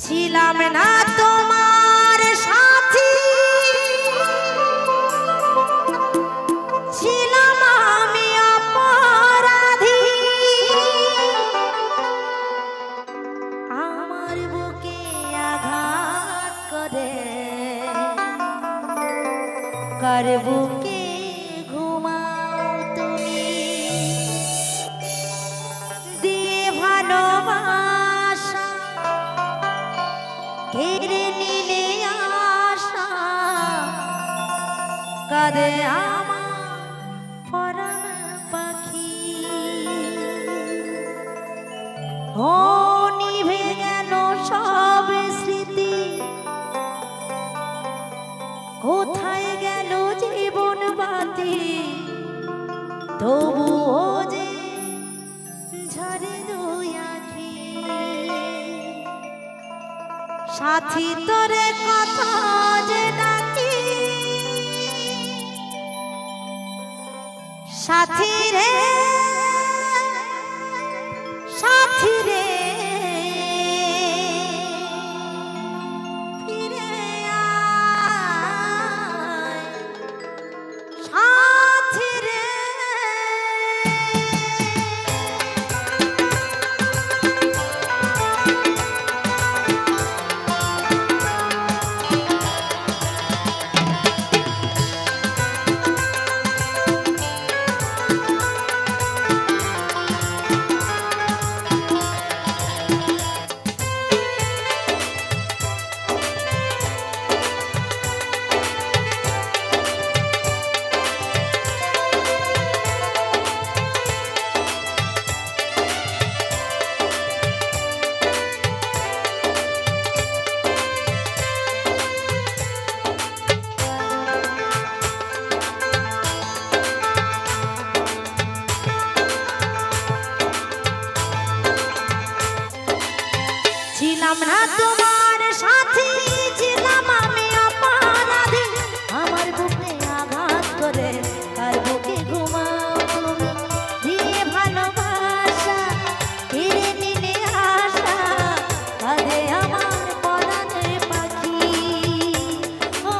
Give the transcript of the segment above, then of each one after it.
ছিলাম না তোমার সাথী, ছিলাম আমি অপরাধী। আমার বুকে আঘাত করে কার বুকে ঘুমাও তুমি, দিয়ে ভালোবাসা কেড়ে নিলে আশা, কাঁদে আমার পরাণ পাখি। ও নিভে গেল সব স্মৃতি, কোথায় গেল জীবন বাতি, তবুও যে ঝরে দুই আঁখি। সাথী তোরে কথা যে ডাকি, সাথী রে সাথী রে ফিরে আয়, সাথী রে। ছিলাম না তোমার সাথী, ছিলাম আমি অপরাধী। আমার বুকে আঘাত করে কার বুকে ঘুমাও তুমি, দিয়ে ভালোবাসা কেড়ে নিলে আশা, কাঁদে আমার পরাণে পাখি। ও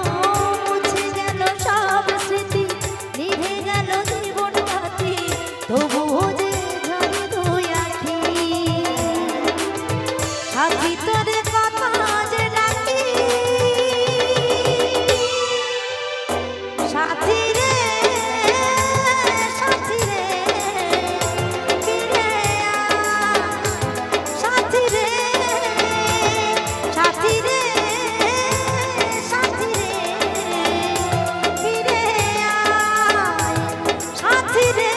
মুছে গেল সব স্মৃতি, নিভে গেল জীবন বাতি, তবুও যে ঝরে দুই আঁখি। সাথী তোরে কথা যে ডাকি, সাথী রে সাথী রে ফিরে আয়, সাথী রে সাথী রে সাথী রে ফিরে আয়, সাথী রে।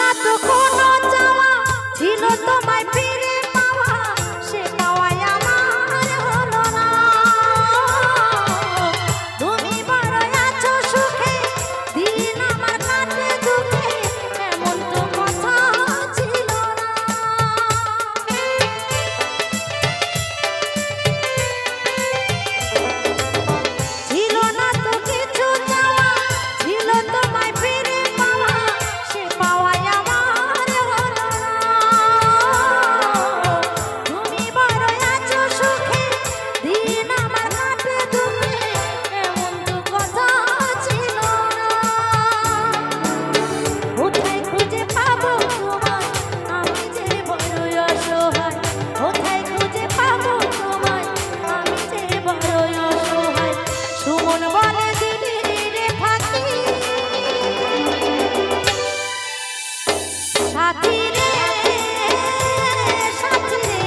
না তো কোনো চাওয়া, ছিল তোমায় ফিরে পাওয়া, সে পাওয়াই আমার হলো না। তুমি বড় আছো সুখে, দিন আমার কাটে দুঃখে, এমন তো কথা ছিল না। ছিল না তো কিছু চাওয়া, ছিল তোমায় ফিরে পাওয়া, সে পাওয়াই আমার হলো না। তুমি বড় আছো সুখে, দিন আমার কাটে দুঃখে, এমন তো কথা ছিল না। কোথায় খুঁজে পাবো তোমায়, আমি যে বড় অসহায়, কোথায় খুঁজে পাবো তোমায়, আমি যে বড় অসহায়। সুমন বলে দিদিরে ফাঁকি, সাথী রে সাথী রে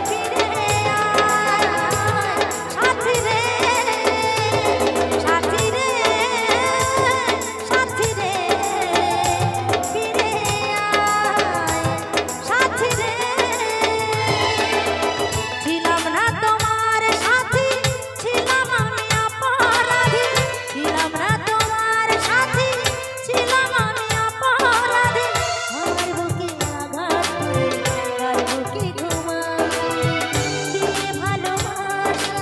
ফিরে আয়, সাথী রে সাথী রে সাথী রে ফিরে আয়, সাথী রে। ছিলাম না তোমার সাথী, ছিলাম আমি অপরাধী, ছিলাম না তোমার সাথী, ছিলাম আমি অপরাধী। আমার বুকে আঘাত করে, কার বুকে ঘুমাই, দিয়ে ভালোবাসা,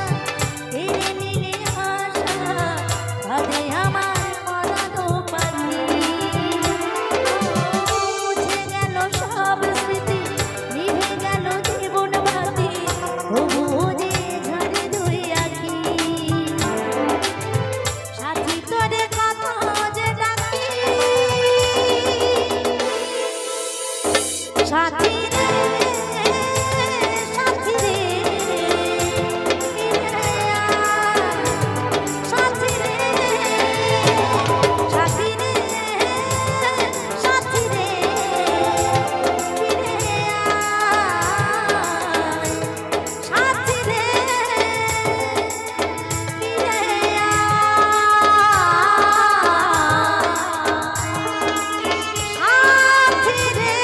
কেড়ে নিলে আশা, কাঁদে আমার পরানো পাখি। মুছে গেল সব স্মৃতি, নিভে গেল জীবন বাতি, তবু যে ঝরে দুই আঁখি। সাথী তোরে কত যে ডাকি, সাথী রে সাথী রে ফিরে আয়, সাথী রে সাথী রে সাথী রে ফিরে আয়, সাথী রে ফিরে আয়, সাথী রে।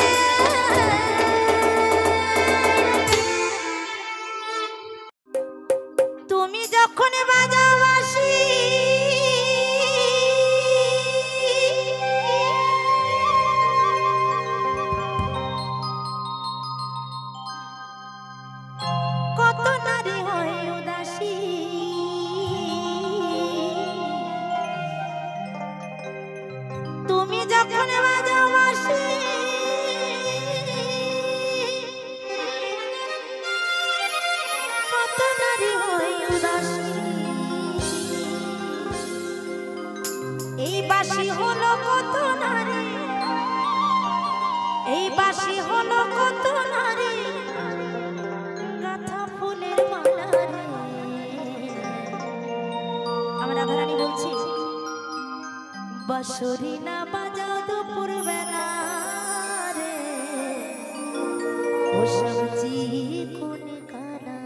তুমি যখন বাজাও বাঁশি, কত নারী হয় উদাসী। তুমি যখন বাজাও বাঁশি, কত নারী হয় উদাসী। এই বাঁশি হলো কত নারী, এই বাঁশি হলো কত নারী, গাঁথা ফুলের মালা রে। আমি রাধারানী বলছি, বাঁশরি না বাজাও দুপুর বেলা রে, ও সবজি কোন কালা।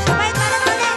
সবাই তালে তালে।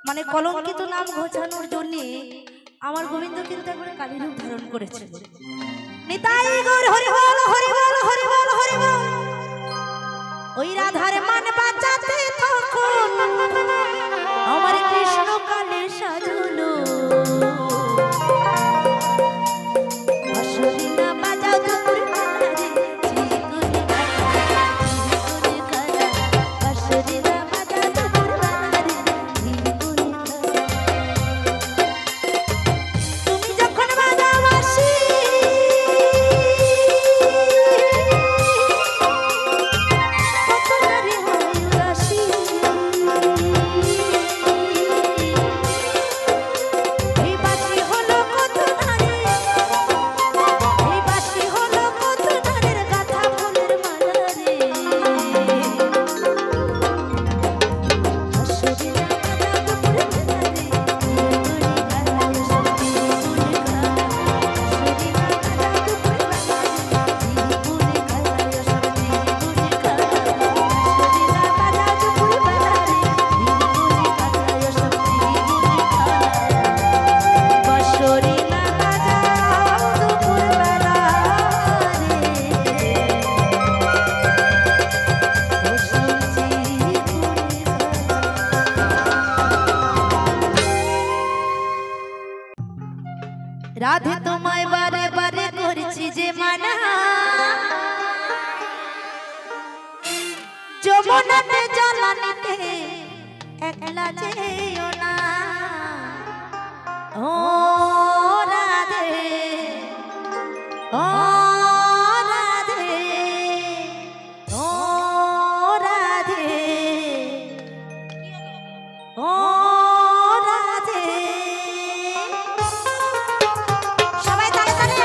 মানে কলঙ্কিত নাম ঘোচানোর জন্য আমার গোবিন্দ কিন্তু একবার কালী রূপ ধারণ করেছে। নিতাই গৌর হরি বল হরি বল হরি বল হরি বল। ওই রাধার মান বাঁচাতে তখন আমার কৃষ্ণ কালে সাজলো। বাঁশরি না বাজাও দুপুর বেলা রে, ঝিকুনি খেলা, ঝিকুনি খেলা। বাঁশরি না বাজাও দুপুর বেলা রে, ঝিকুনি খেলা। তুমি যখন বাজাও বাঁশি, কত নারী হয় উদাসী। এই বাঁশি হলো কত নারী, এই বাঁশি হলো কত নারীর গাথা ফুলের মালা রে। বাঁশরি না বাজাও দুপুর বেলা রে, ঝিকুনি খেলা, ঝিকুনি খেলা। বাঁশরি না বাজাও দুপুর বেলা রে, ঝিকুনি খেলা, ঝিকুনি খেলা। বাঁশরি না বাজাও দুপুর বেলা রে, ঝিকুনি খেলা, ঝিকুনি খেলা। বাঁশরি না বাজাও দুপুর বেলা রে, ঝিকুনি খেলা। রাধে তোমায় বারে বারে করছি যে মানা, যমুনাতে জলানিতে একলা যেও না। ও রাধে, ও রাধে, ও রাধে, ও রাধে। সবাই তালে তালে।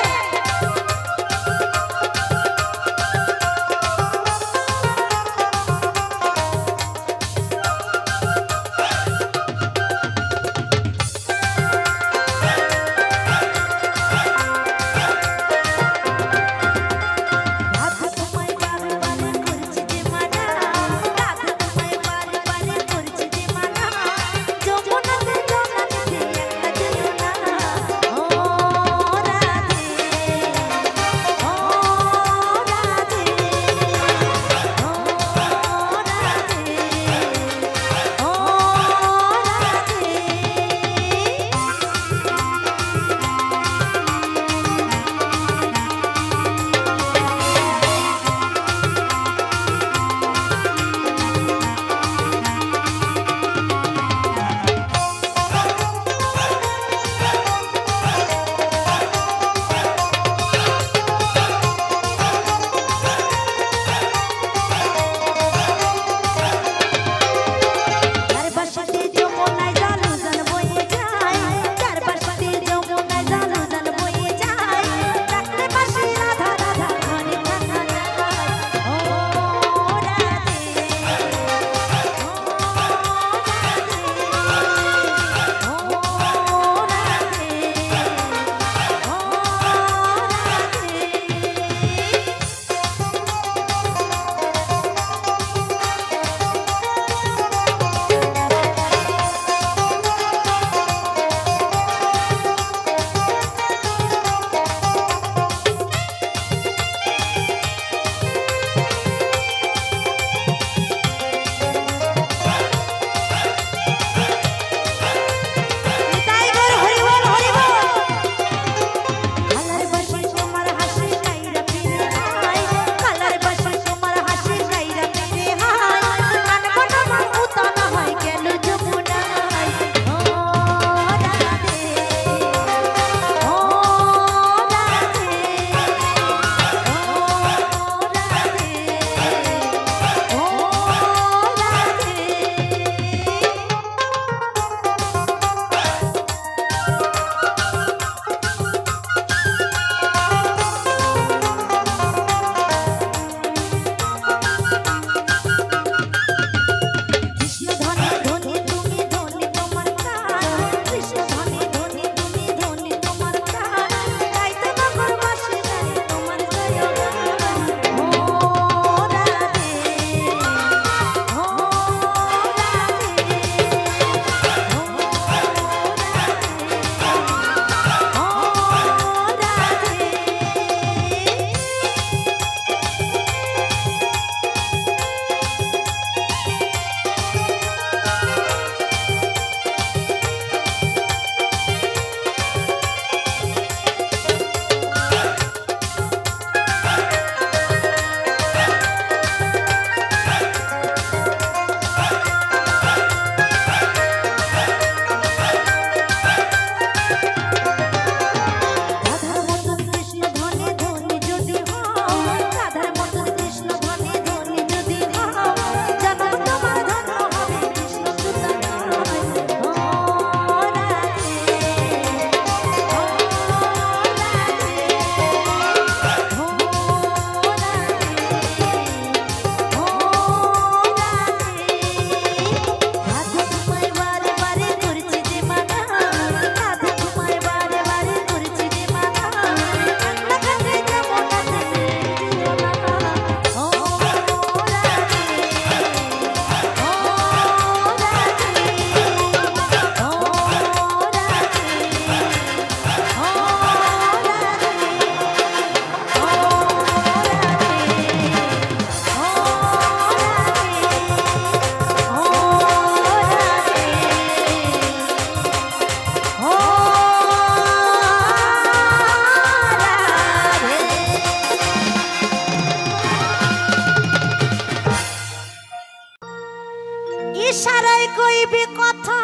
কইবি কথা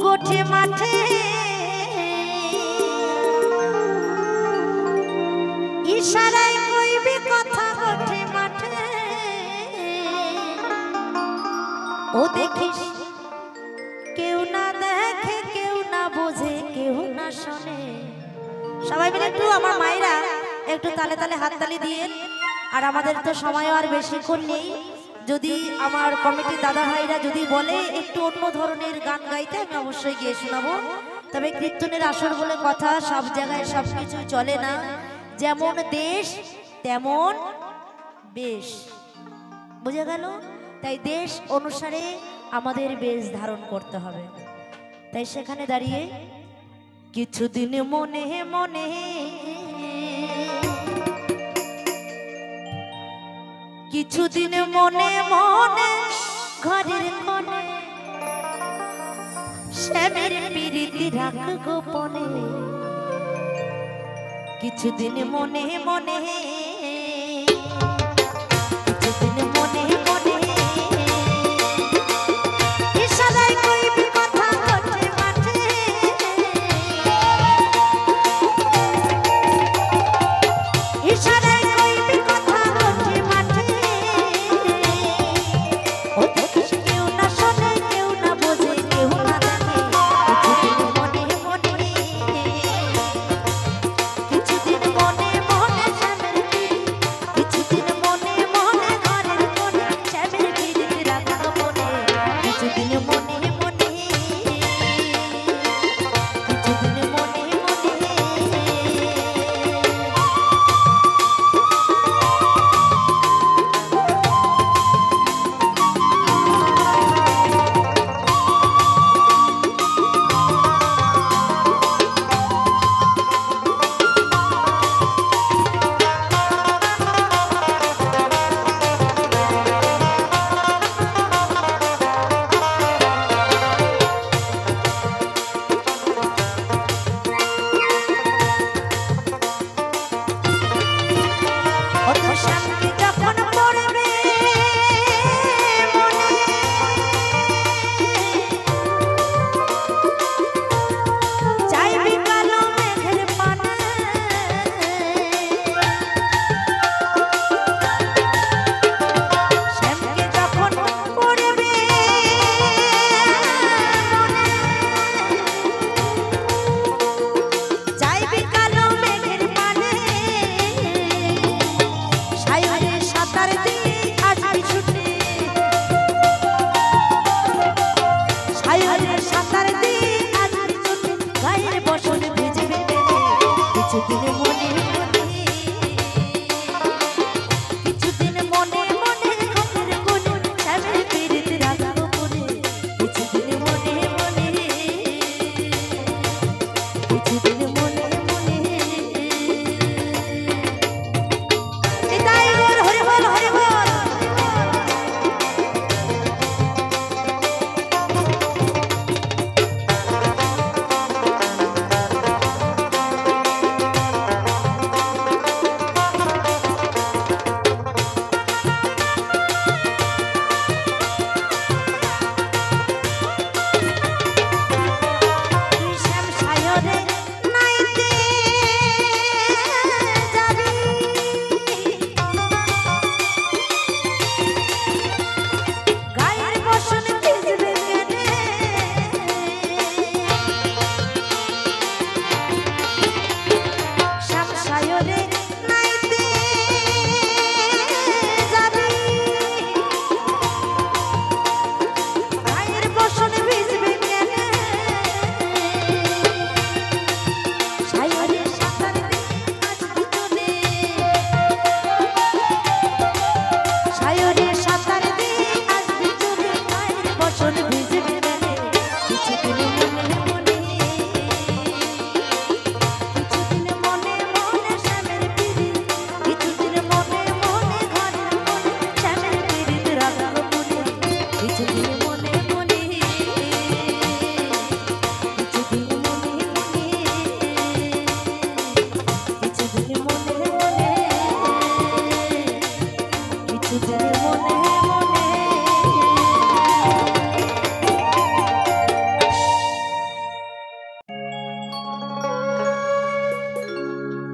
গোঠে মাঠে, ইশারায় কইবি কথা গোঠে মাঠে। ও দেখিস কেউ না দেখে, কেউ না বোঝে, কেউ না শোনে। সবাই মিলে একটু আমার মায়েরা একটু তালে তালে হাততালি দিয়ে। আর আমাদের তো সময় আর বেশিক্ষণ নেই, যদি আমার কমিটির দাদা ভাইরা যদি বলে একটু অন্য ধরনের গান গাইতে আমি অবশ্যই গিয়ে শোনাবো। তবে কীর্তনের আসর বলে কথা, সব জায়গায় সব কিছু চলে না, যেমন দেশ তেমন বেশ, বুঝে গেল? তাই দেশ অনুসারে আমাদের বেশ ধারণ করতে হবে। তাই সেখানে দাঁড়িয়ে কিছুদিন মনে মনে, কিছুদিন মনে মনে ঘরের কোণে শ্যামের প্রীতি রাখ গোপনে। কিছুদিন মনে মনে, কিছুদিন মনে মনে, ইশারায় কইবি কথা গোঠে মাঠে, ইশারায় কইবি কথা গোঠে মাঠে। ও দেখিস কেউ না শোনে, কেউ না বোঝে, কেউ না দেখে। কিছুদিন মনে মনে, কিছুদিন মনে মনে শ্যামের প্রীতি, কিছুদিন মনে মনে ঘরের কোণে।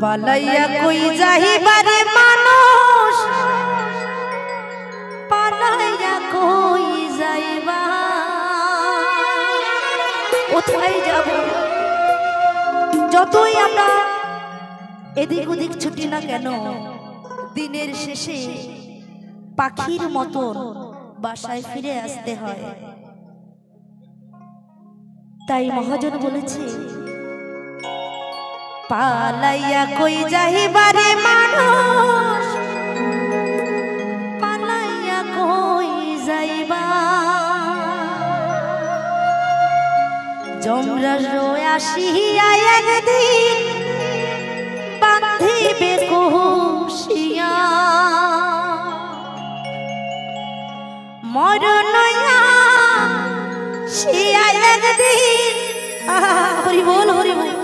পালাইয়া কই যাইবারে মানুষ পালাইয়া কই যাইবা কোথায় যাব যতই আমরা এদিক ওদিক ছুটি না কেন দিনের শেষে পাখির মতন বাসায় ফিরে আসতে হয় তাই মহাজন বলেছে পালাইয়া কই যাইবারে মানুষ পালাইয়া কই যাইবা যমরাজ আসিয়া একদিন বাঁধিবে কষিয়া মরণ শিয়া একদিন হরি বল হরি বল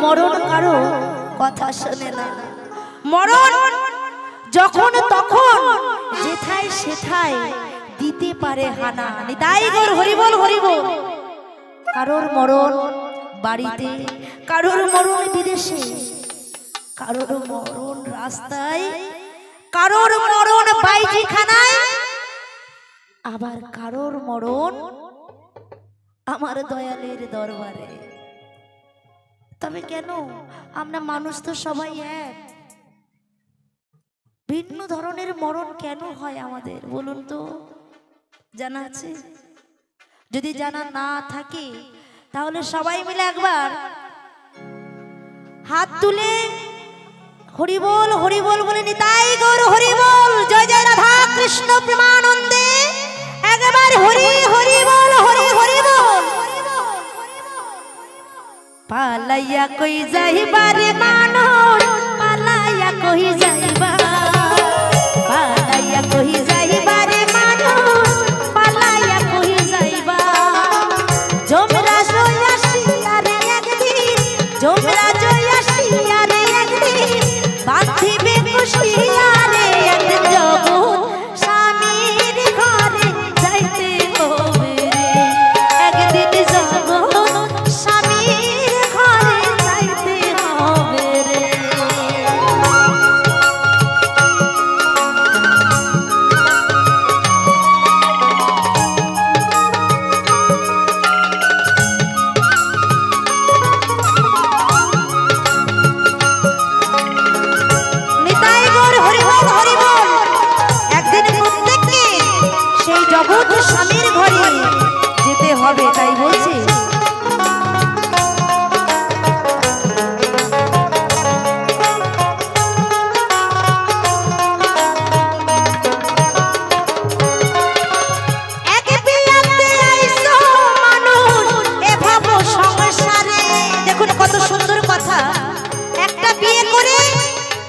মরণ কারো কথা শোনে না মরণ যখন তখন যেথায় সেথায় দিতে পারে হানা নিতাই গৌর হরি বল হরি বল কারোর মরণ বাড়িতে কারোর মরণ বিদেশে কারোর মরণ রাস্তায় কারোর মরণ বাইজিখানায় আবার কারোর মরণ আমার দয়ালের দরবারে তবে কেন আমরা মানুষ তো সবাই এক ভিন্ন ধরনের মরণ কেন হয় আমাদের বলুন তো জানা আছে যদি জানা না থাকে তাহলে সবাই মিলে একবার হাত তুলে হরি বল বলে নিতাই গৌর হরি বল জয় জয় রাধা কৃষ্ণ প্রেমানন্দে একবার হরি হরি বল হরি হরি বল পালাইয়া কই যাইবারে মানুষ পালাইয়া কই যাইবা পালাইয়া কই যাইবারে মানুষ পালাইয়া কই যাইবা যমরাজ আসিয়া রে একদিন যমরাজ আসিয়া রে একদিন বাঁধিবে কষিয়া রে একদিন জগৎ স্বামীর ঘরে যাইতে হবে রে একদিন জগৎ স্বামীর ঘরে যাইতে হবে রে নিতাই গৌর হরি বল হরি বল একদিন প্রত্যেককে সেই জগৎ স্বামীর ঘরে যেতে হবে তাই বলছি এক বিয়াতে আইছো মানুষ এ ভাব সংসারে দেখুন কত সুন্দর কথা একটা বিয়ে করে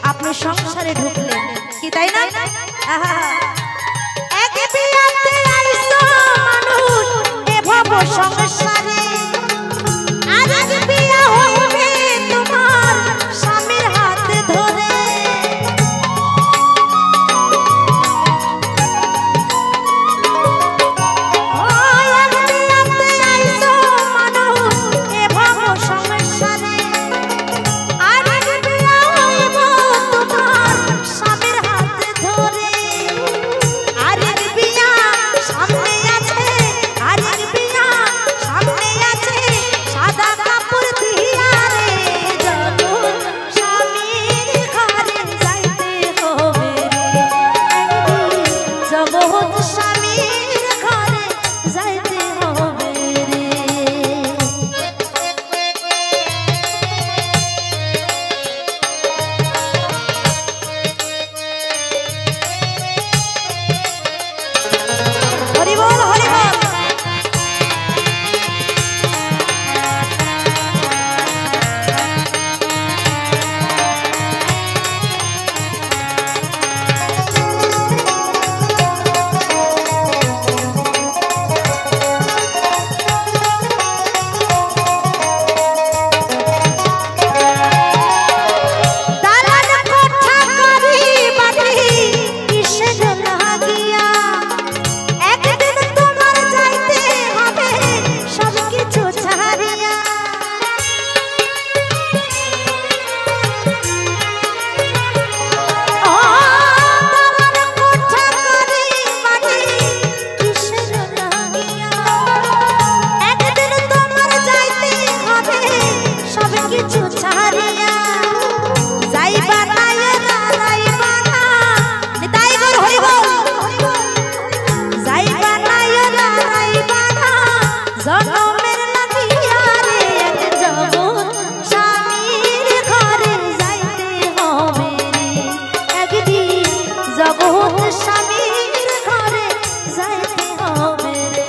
আপনি সংসারে ঢুকলেন কি তাই না আহা এক বিয়াতে আইছো মানুষ এ ভাব সংসারে আজ বিয়া হবে তোমার স্বামীর হাত ধরে সামনে জনমের লাগিয়া রে এক জগৎ স্বামীর ঘরে যাইতে হবে রে একদিন জগৎ স্বামীর ঘরে যাইতে হবে রে।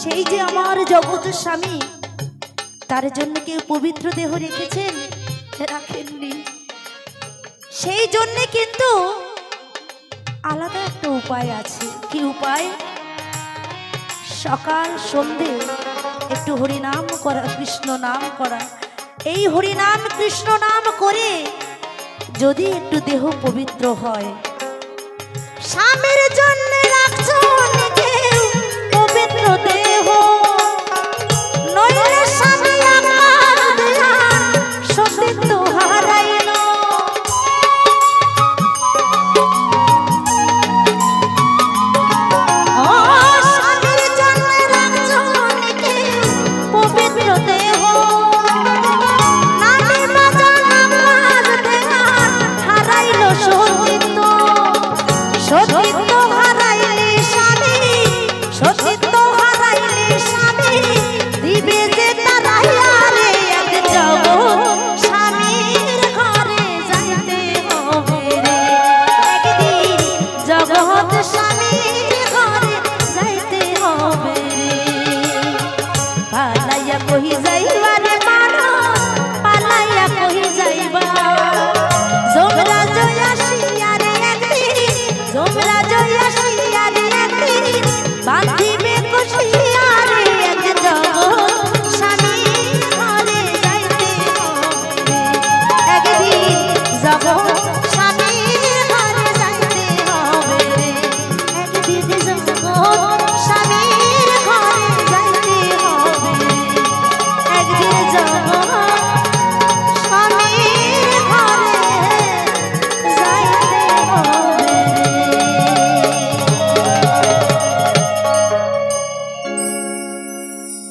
সেই যে আমার জগৎ স্বামী তার জন্য কেউ পবিত্র দেহ রেখেছেন? রাখেননি। সেই জন্য কিন্তু আলাদা একটা উপায় আছে। কি উপায়? সকাল সন্ধে একটু হরিনাম করা, কৃষ্ণ নাম করা। এই হরিনাম কৃষ্ণ নাম করে যদি একটু দেহ পবিত্র হয়, স্বামীর জন্য